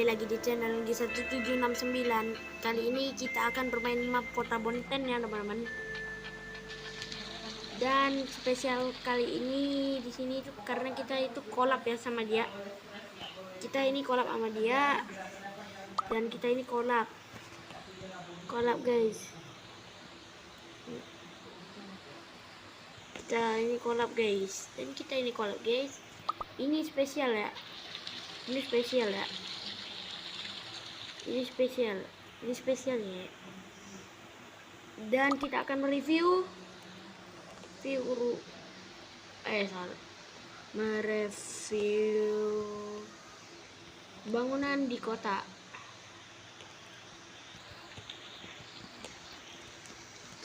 lagi di channel di 1769. Kali ini kita akan bermain map Kota Bonten ya teman-teman. Dan spesial kali ini di sini itu karena kita itu collab ya sama dia. Kita ini collab sama dia dan kita ini collab guys. Kita ini collab guys dan kita ini collab guys. Ini spesial ya. Ini spesial ya. Ini spesial ya. Dan kita akan mereview mereview bangunan di kota.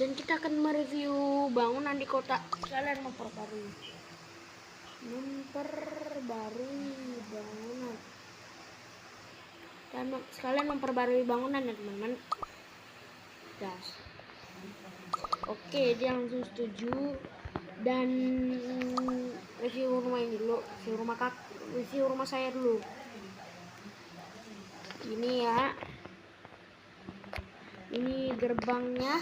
Dan kita akan mereview bangunan di kota. Kalian memperbarui bangunan. Dan sekalian memperbarui bangunan ya teman-teman. Gas. Oke, dia langsung setuju. Dan review rumah ini dulu, review rumah saya dulu. Ini ya. Ini gerbangnya.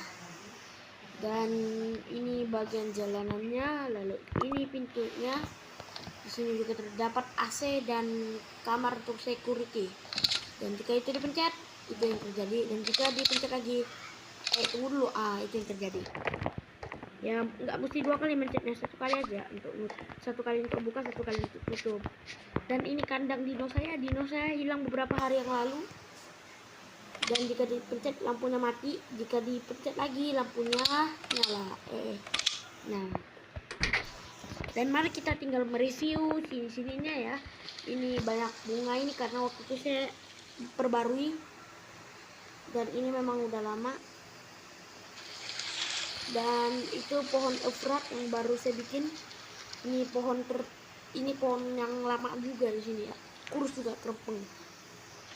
Dan ini bagian jalanannya, lalu ini pintunya. Di sini juga terdapat AC dan kamar untuk security. Dan jika itu dipencet, itu yang terjadi. Dan jika dipencet lagi, tunggu dulu, itu yang terjadi. Ya nggak mesti dua kali mencetnya, satu kali aja satu kali untuk buka, satu kali untuk tutup. Dan ini kandang dino saya hilang beberapa hari yang lalu. Dan jika dipencet lampunya mati, jika dipencet lagi lampunya nyala. Nah, dan mari kita tinggal mereview sininya ya. Ini banyak bunga ini karena waktu itu saya perbarui, dan ini memang udah lama. Dan itu pohon efrat yang baru saya bikin. Ini pohon yang lama juga di sini ya, kurus juga, terpeng.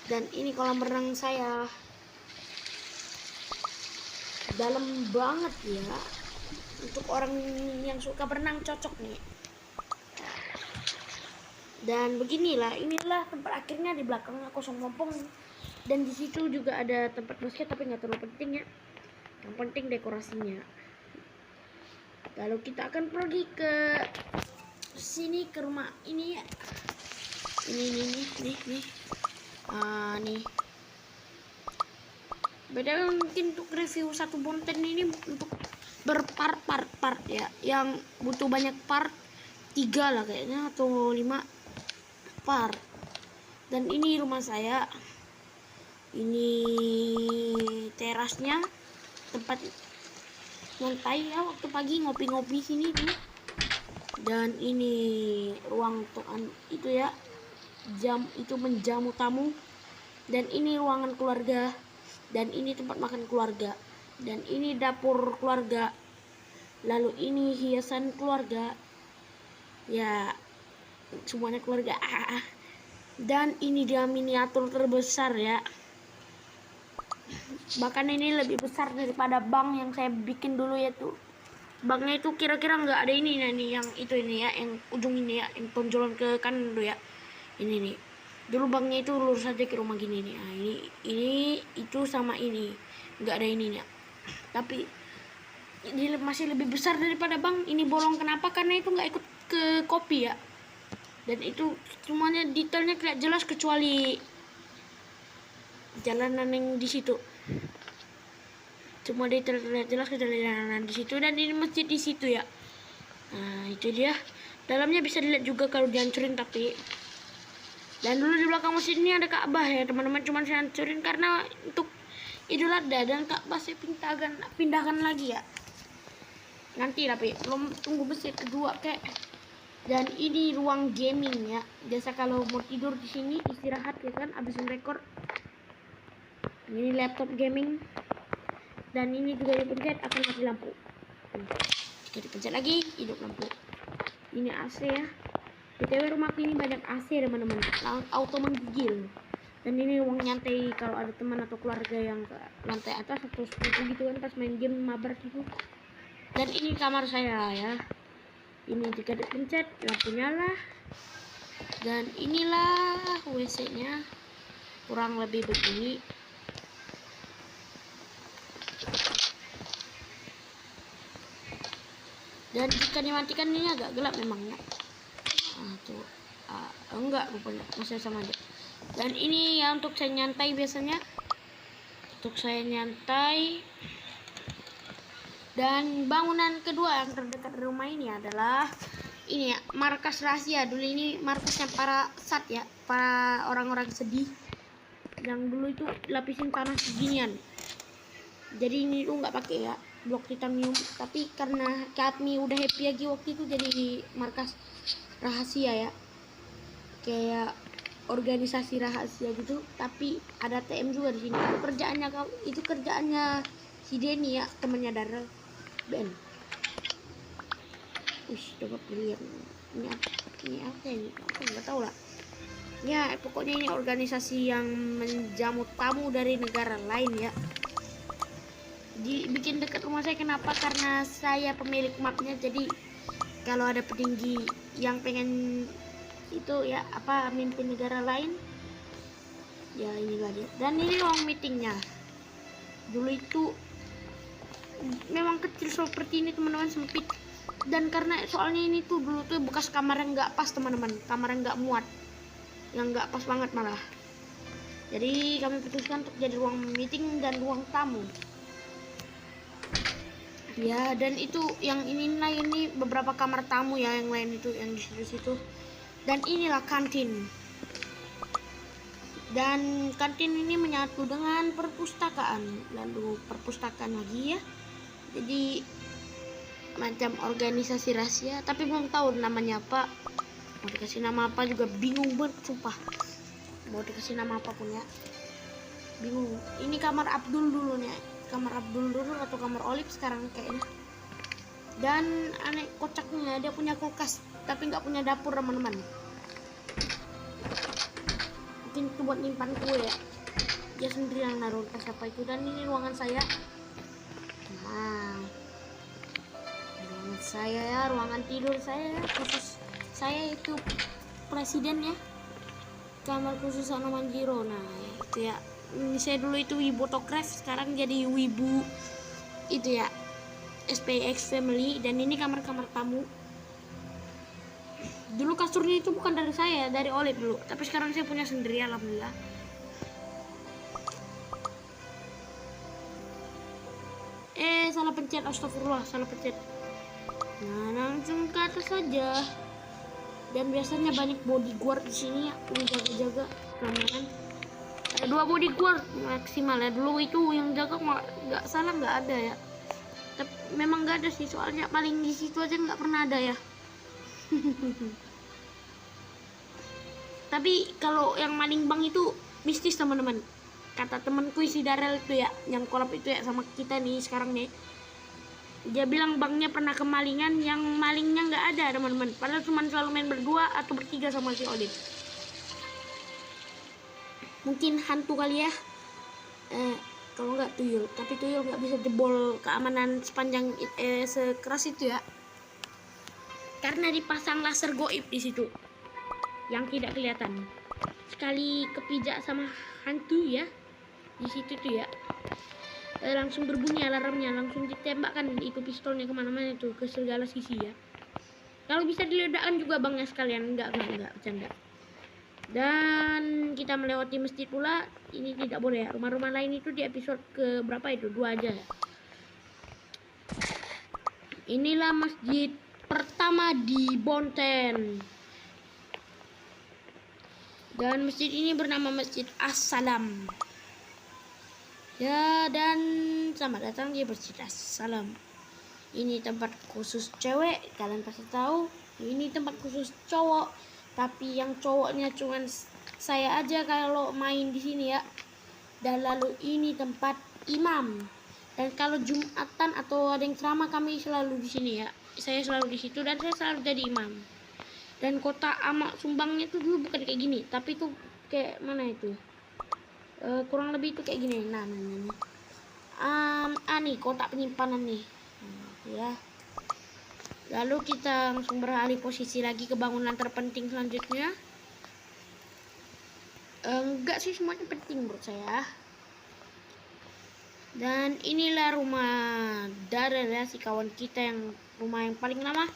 Dan ini kolam renang saya, dalam banget ya, untuk orang yang suka berenang cocok nih. Dan beginilah, inilah tempat akhirnya, di belakangnya kosong ngompong. Dan di situ juga ada tempat basket tapi nggak terlalu penting ya. Yang penting dekorasinya. Lalu kita akan pergi ke sini, ke rumah ini ya. Nih. Beda mungkin untuk review satu Bonten ini untuk berpart ya. Yang butuh banyak part, 3 lah kayaknya atau 5 part. Dan ini rumah saya. Ini terasnya, tempat nyantai ya waktu pagi, ngopi-ngopi sini nih. Dan ini ruang untuk itu ya, itu menjamu tamu. Dan ini ruangan keluarga. Dan ini tempat makan keluarga. Dan ini dapur keluarga. Lalu ini hiasan keluarga. Ya, semuanya keluarga. Dan ini dia miniatur terbesar ya. Bahkan ini lebih besar daripada bank yang saya bikin dulu ya tuh. Banknya itu kira-kira nggak ada ini nih, yang itu ini ya, yang ujung ini ya, yang tonjolan ke kanan dulu ya. Ini nih. Dulu banknya itu lurus saja ke rumah gini nih. Nah, ini itu sama ini nggak ada ininya. Tapi ini masih lebih besar daripada bank. Ini bolong kenapa? Karena itu nggak ikut ke kopi ya. Dan itu semuanya detailnya tidak jelas kecuali jalanan yang di situ. Cuma detail terlihat jelas kecuali jalanan di situ. Dan ini masjid di situ ya. Nah itu dia. Dalamnya bisa dilihat juga kalau dihancurin tapi. Dan dulu di belakang masjid ini ada Ka'bah ya teman-teman. Cuma saya hancurin karena untuk Idul Adha, dan Ka'bah saya pindahkan lagi ya. Nanti tapi belum, tunggu masjid kedua kayak. Dan ini ruang gaming ya. Biasa kalau mau tidur di sini istirahat ya kan, abis rekor. Ini laptop gaming. Dan ini juga dipencet akan mati lampu. Jika dipencet lagi hidup lampu. Ini AC ya. BTW rumah ini banyak AC teman-teman. Auto menggigil. Dan ini ruang nyantai kalau ada teman atau keluarga yang ke lantai atas atau seperti gitu kan pas main game mabar gitu. Dan ini kamar saya ya. Ini jika dipencet lampu nyala. Dan inilah WC-nya. kurang lebih begini. Dan jika dimatikan ini agak gelap memangnya. Tuh. Enggak, rupanya masih sama aja. Dan ini ya untuk saya nyantai biasanya. Untuk saya nyantai. Dan bangunan kedua yang terdekat rumah ini adalah ini ya, markas rahasia. Dulu ini markasnya para sat ya, para orang-orang sedih. Yang dulu itu lapisin tanah seginian. Jadi ini tuh nggak pakai ya blok titanium, tapi karena kami udah happy lagi waktu itu jadi markas rahasia ya, kayak organisasi rahasia gitu. Tapi ada TM juga di sini. Itu kerjaannya si Denny ya, temannya Darrell Ben. Coba lihat ini apa ini? Aku nggak tahu lah. Ya pokoknya ini organisasi yang menjamu tamu dari negara lain ya. Dibikin dekat rumah saya. Kenapa? Karena saya pemilik mapnya. Jadi kalau ada petinggi yang pengen itu ya mimpin negara lain ya inilah dia. Dan ini ruang meetingnya. Dulu itu memang kecil seperti ini teman-teman, sempit. Dan karena soalnya ini tuh dulu tuh bekas kamar yang nggak pas teman-teman, kamar yang nggak muat, yang nggak pas banget malah. Jadi kami putuskan untuk jadi ruang meeting dan ruang tamu. Ya, dan itu yang ini beberapa kamar tamu ya, yang lain itu yang di situ. Dan inilah kantin. Dan kantin ini menyatu dengan perpustakaan, lalu perpustakaan lagi ya. Jadi macam organisasi rahasia, tapi belum tahu namanya apa. Mau dikasih nama apa juga bingung banget, sumpah. Mau dikasih nama apapun ya, bingung. Ini kamar Abdul dulu nih. Kamar Abdul dulu atau kamar Olive sekarang kayaknya. Dan aneh kocaknya dia punya kulkas tapi nggak punya dapur teman-teman. Mungkin itu buat nyimpan kue ya. Dia sendiri yang naruh kulkas apa itu. Dan ini ruangan saya. Nah, ruangan saya ya, ruangan tidur saya khusus saya itu presiden ya. Kamar khusus Ana Manjiro. Nah itu ya. Saya dulu itu wibu autograph, sekarang jadi wibu itu ya SPX Family. Dan ini kamar-kamar tamu. Dulu kasurnya itu bukan dari saya, dari Olive dulu, tapi sekarang saya punya sendiri alhamdulillah. Salah pencet, astagfirullah, salah pencet. Nah langsung ke atas saja. Dan biasanya banyak bodyguard di sini ya, jaga-jaga keamanan. Ada 2 bodyguard maksimal ya. Dulu itu yang jaga nggak salah nggak ada ya. Tapi memang nggak ada sih, soalnya maling di situ aja nggak pernah ada ya. Tapi kalau yang maling bank itu mistis teman-teman. Kata temanku si Darrell itu ya, yang kolab itu ya sama kita nih sekarang nih. Dia bilang banknya pernah kemalingan, yang malingnya nggak ada teman-teman. Padahal cuma selalu main berdua atau bertiga sama si Olive. Mungkin hantu kali ya, kalau nggak tuyul. Tapi tuyul nggak bisa jebol keamanan sepanjang sekeras itu ya, karena dipasang laser goib di situ yang tidak kelihatan. Sekali kepijak sama hantu ya di situ tuh ya, langsung berbunyi alarmnya, langsung ditembakkan itu pistolnya kemana-mana itu, ke segala sisi ya. Kalau bisa diledakkan juga bangnya sekalian, enggak bercanda. Dan kita melewati masjid pula. Ini tidak boleh ya, rumah-rumah lain itu di episode ke berapa itu, 2 aja ya. Inilah masjid pertama di Bonten. Dan masjid ini bernama Masjid As-Salam ya. Dan selamat datang di Masjid As-Salam. Ini tempat khusus cewek, kalian pasti tahu. Ini tempat khusus cowok, tapi yang cowoknya cuman saya aja kalau main di sini ya. Dan lalu ini tempat imam. Dan kalau Jumatan atau ada yang ceramah, kami selalu di sini ya. Saya selalu di situ dan saya selalu jadi imam. Dan kota amak sumbangnya itu dulu bukan kayak gini, tapi itu kayak mana itu? Kurang lebih itu kayak gini. Nah, nih kotak penyimpanan nih. Ya. Lalu kita langsung beralih posisi lagi ke bangunan terpenting selanjutnya. Enggak sih, semuanya penting menurut saya. Dan inilah rumah Darel ya, si kawan kita yang rumah yang paling lama.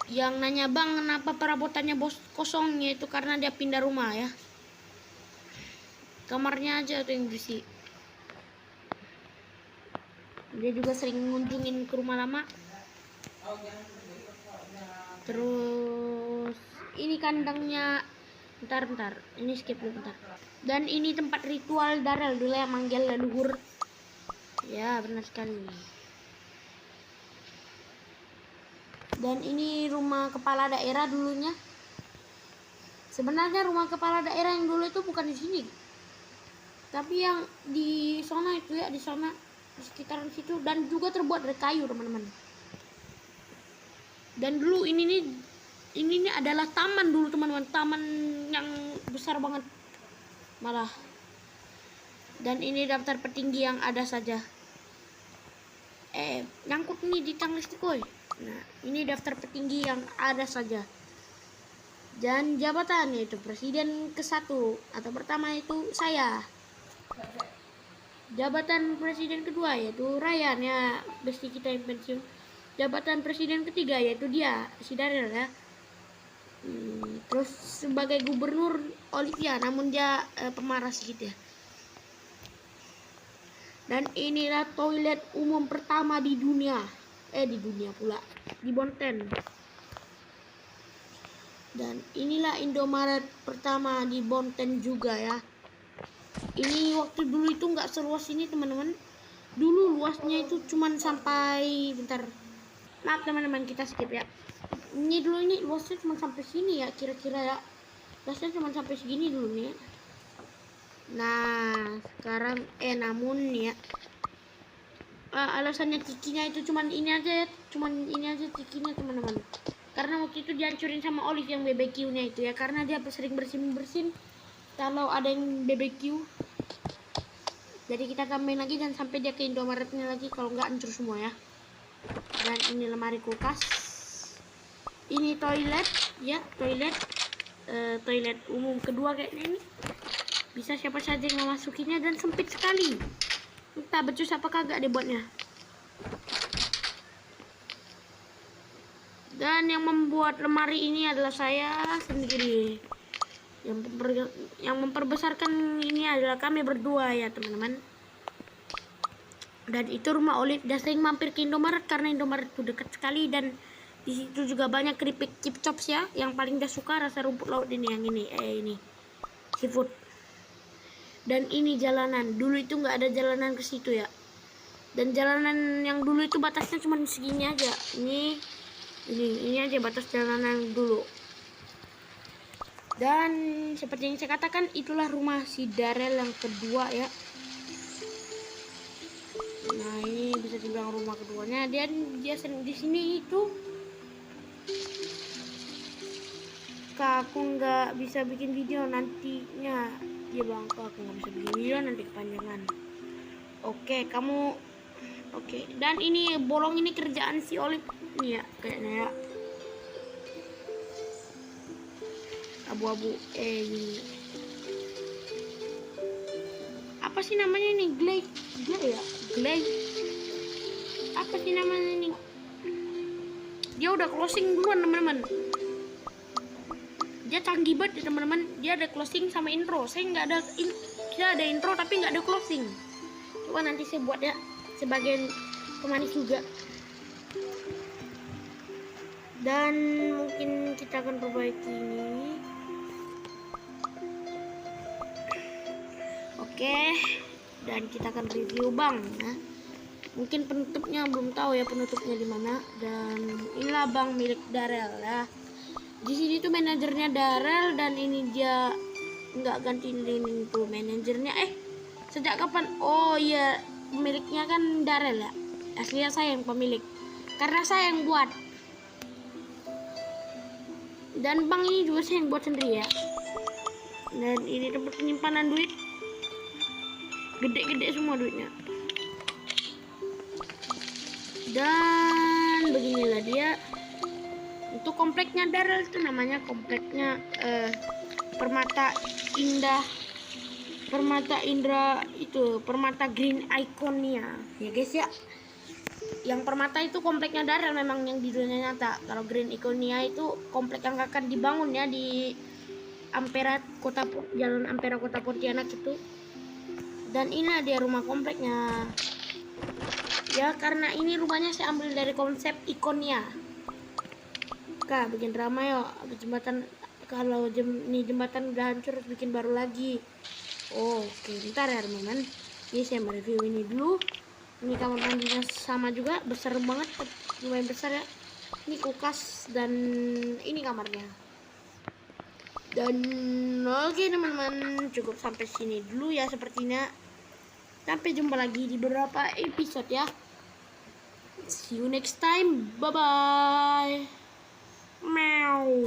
Yang nanya, bang kenapa perabotannya bos kosong, yaitu karena dia pindah rumah ya. Kamarnya aja tuh yang bersih. Dia juga sering ngunjungin ke rumah lama. Terus ini kandangnya, bentar, ini skip dulu bentar. Dan ini tempat ritual Darel dulu yang manggil leluhur. Ya benar sekali. Dan ini rumah kepala daerah dulunya. Sebenarnya rumah kepala daerah yang dulu itu bukan di sini, tapi yang di sana itu ya, di sana di sekitaran situ, dan juga terbuat dari kayu teman-teman. Dan dulu ini nih adalah taman dulu teman-teman, taman yang besar banget malah. Dan ini daftar petinggi yang ada saja. Nyangkut nih di tang listrik koy. Nah, ini daftar petinggi yang ada saja. Dan jabatan yaitu presiden ke-1 atau pertama itu saya. Jabatan presiden kedua yaitu Ryan ya, besti kita yang pensiun. Jabatan presiden ketiga yaitu dia, si Darel ya. Terus sebagai gubernur Olivia, namun dia pemarah sedikit ya. Dan inilah toilet umum pertama di dunia. Di dunia pula, di Bonten. Dan inilah Indomaret pertama di Bonten juga ya. Ini waktu dulu itu nggak seluas ini teman-teman. Dulu luasnya itu cuman sampai, bentar, maaf teman-teman, kita skip ya. Ini dulu ini luasnya cuma sampai sini ya, kira-kira ya. Luasnya cuma sampai segini dulu nih. Nah sekarang namun ya, alasannya cikinya itu cuman ini aja cikinya teman-teman. Karena waktu itu dihancurin sama Olive yang BBQ-nya itu ya, karena dia sering bersin kalau ada yang BBQ. Jadi kita tambahin lagi dan sampai dia ke Indomaretnya lagi, kalau nggak hancur semua ya. Dan ini lemari kulkas. Ini toilet ya, toilet umum kedua kayaknya ini. Bisa siapa saja yang memasukinya dan sempit sekali. Entah becus apa kagak dibuatnya. Dan yang membuat lemari ini adalah saya sendiri. Yang memperbesarkan ini adalah kami berdua ya teman-teman. Dan itu rumah Olive. Dia sering mampir ke Indomaret karena Indomaret itu dekat sekali, dan di situ juga banyak keripik chip chops ya. Yang paling dia suka rasa rumput laut ini, yang ini seafood. Dan ini jalanan. Dulu itu nggak ada jalanan ke situ ya. Dan jalanan yang dulu itu batasnya cuma segini aja. Ini aja batas jalanan dulu. Dan seperti yang saya katakan, itulah rumah si Darel yang kedua ya. Nah ini bisa dibilang rumah keduanya. Dan dia sering di sini itu. Kak, aku nggak bisa bikin video nantinya. Dia bilang, kok aku nggak bisa bikin video nanti kepanjangan. Oke, kamu oke. Dan ini bolong, ini kerjaan si Olive nih ya kayaknya ya. Abu-abu ini. Apa sih namanya ini? Glay ya? Glay. Apa sih namanya ini? Dia udah closing duluan teman-teman. Dia canggih banget ya teman-teman. Dia ada closing sama intro. Saya nggak ada kita ada intro tapi nggak ada closing. Coba nanti saya buat ya sebagai pemanis juga. Dan mungkin kita akan perbaiki ini. Oke, dan kita akan review bang ya. Mungkin penutupnya belum tahu ya penutupnya di mana. Dan inilah bang milik Darel ya. Di sini tuh manajernya Darel, dan ini dia nggak gantiin ini tuh manajernya. Sejak kapan? Oh iya, pemiliknya kan Darel ya. Aslinya saya yang pemilik, karena saya yang buat. Dan bang ini juga saya yang buat sendiri ya. Dan ini tempat penyimpanan duit. Gede-gede semua duitnya. Dan beginilah dia. Untuk kompleknya Darel itu namanya kompleknya Permata indah permata indra itu permata green iconia ya guys ya. Yang permata itu kompleknya Daryl memang yang di dunia nyata. Kalau green iconia itu komplek yang akan dibangun ya di Ampera Jalan Ampera Kota Pontianak itu. Dan ini dia rumah kompleknya ya, karena ini rumahnya saya ambil dari konsep ikonnya. Kak bikin drama ya, jembatan kalau jembatan udah hancur harus bikin baru lagi. Oke, bentar ya teman-teman. Ini saya mereview ini dulu. Ini kamar mandinya sama juga, besar banget, lumayan besar ya. Ini kulkas dan ini kamarnya. Dan oke teman-teman, cukup sampai sini dulu ya sepertinya. Sampai jumpa lagi di beberapa episode ya. See you next time. Bye bye. Meow.